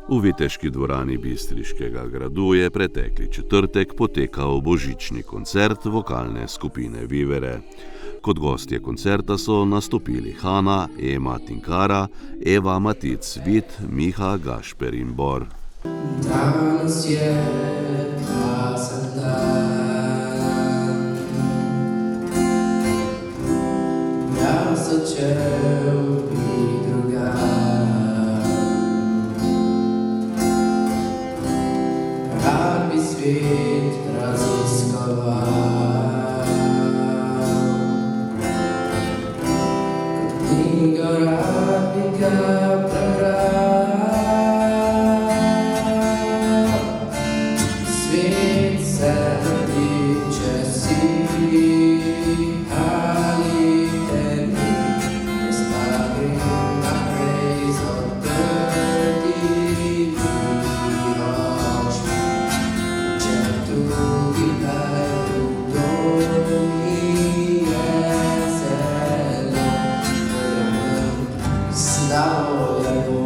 V viteški dvorani Bistriškega gradu je pretekli četrtek potekal božični koncert vokalne skupine Vivere. Kot gostje koncerta so nastopili Hana, Ema Tinkara, Eva Matic Vit, Miha Gašper in Bor. Danes je krasen dan, jaz začel biti drugačen. Rad bi svet raziskoval, kot knjigo rad bi ga prebral. Svet se vrti, če si ali te ni, jaz pa grem naprej z odprtimi očmi. Če drugi najdu, to mi je zelo, znamo je bo.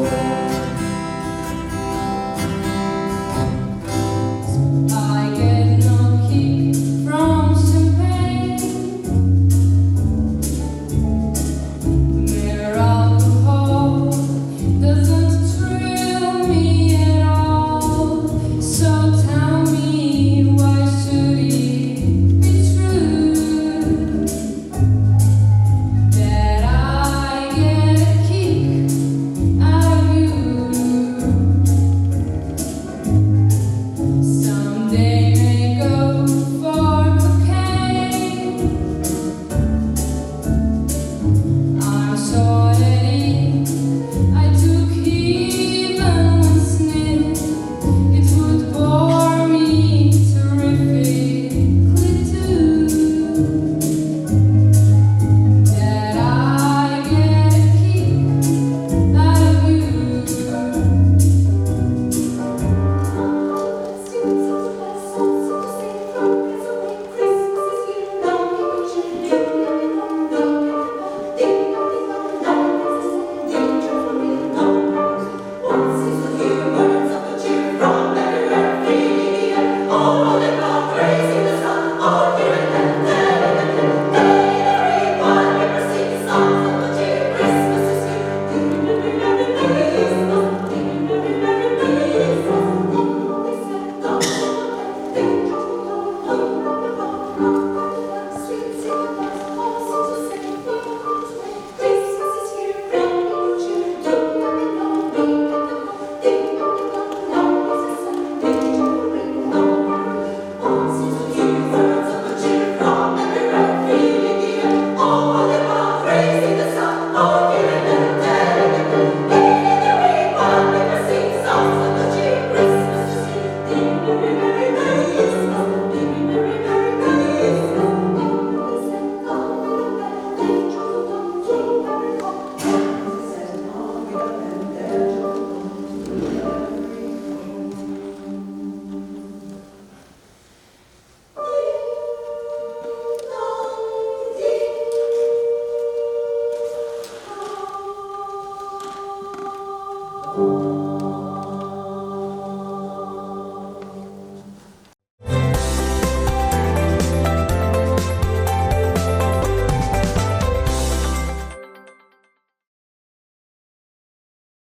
Oh.